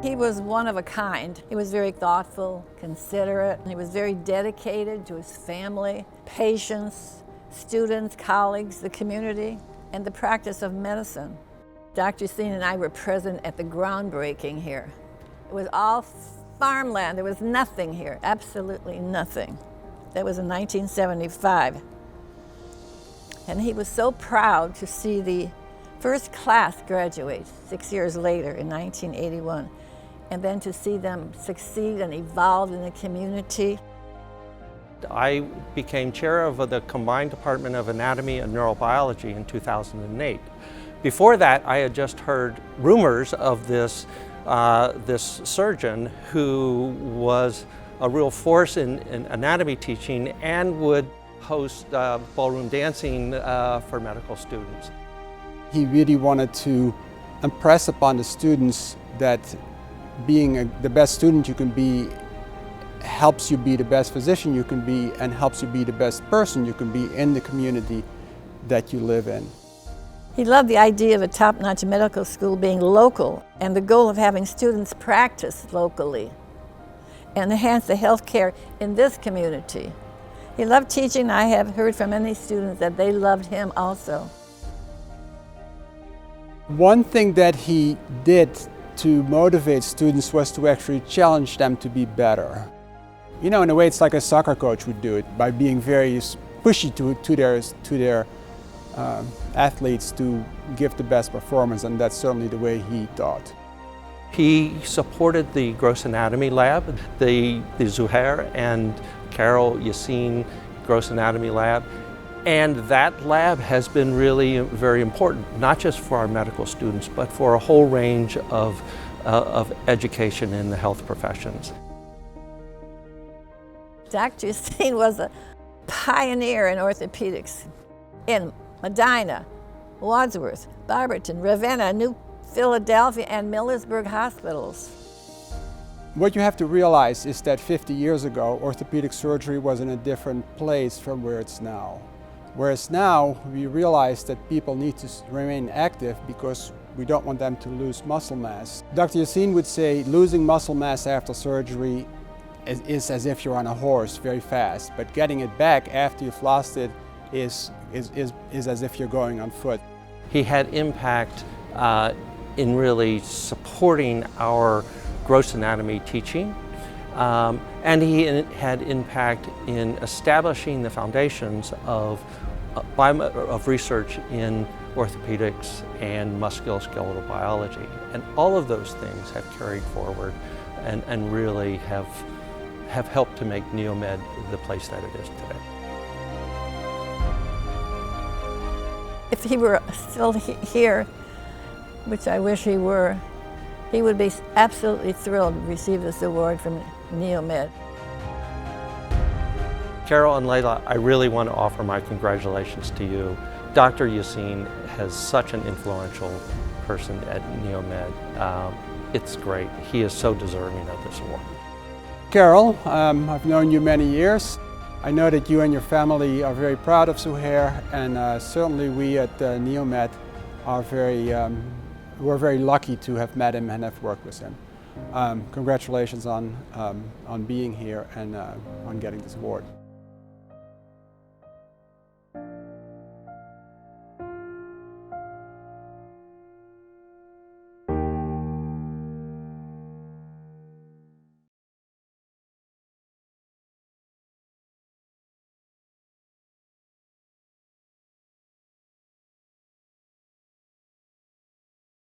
He was one of a kind. He was very thoughtful, considerate. He was very dedicated to his family, patients, students, colleagues, the community, and the practice of medicine. Dr. Yassine and I were present at the groundbreaking here. It was all farmland. There was nothing here, absolutely nothing. That was in 1975. And he was so proud to see the first class graduate 6 years later in 1981, and then to see them succeed and evolve in the community. I became chair of the combined Department of Anatomy and Neurobiology in 2008. Before that, I had just heard rumors of this surgeon who was a real force in anatomy teaching and would host ballroom dancing for medical students. He really wanted to impress upon the students that being the best student you can be helps you be the best physician you can be and helps you be the best person you can be in the community that you live in. He loved the idea of a top-notch medical school being local and the goal of having students practice locally and enhance the health care in this community. He loved teaching. I have heard from many students that they loved him also. One thing that he did to motivate students was to actually challenge them to be better. You know, in a way it's like a soccer coach would do it, by being very pushy to their athletes to give the best performance, and that's certainly the way he taught. He supported the Gross Anatomy Lab, the Zouhair and Carol Yassine Gross Anatomy Lab, and that lab has been really very important, not just for our medical students, but for a whole range of education in the health professions. Dr. Yassine was a pioneer in orthopedics in Medina, Wadsworth, Barberton, Ravenna, New Philadelphia, and Millersburg hospitals. What you have to realize is that 50 years ago, orthopedic surgery was in a different place from where it's now. Whereas now, we realize that people need to remain active because we don't want them to lose muscle mass. Dr. Yassine would say losing muscle mass after surgery is as if you're on a horse very fast, but getting it back after you've lost it is as if you're going on foot. He had impact in really supporting our gross anatomy teaching, and he had impact in establishing the foundations of research in orthopedics and musculoskeletal biology. And all of those things have carried forward and really have helped to make NEOMED the place that it is today. If he were still here, which I wish he were, he would be absolutely thrilled to receive this award from NEOMED. Carol and Layla, I really want to offer my congratulations to you. Dr. Yassine has such an influential person at NEOMED. It's great. He is so deserving of this award. Carol, I've known you many years. I know that you and your family are very proud of Zouhair, and certainly we at NEOMED are we're very lucky to have met him and have worked with him. Congratulations on being here and on getting this award.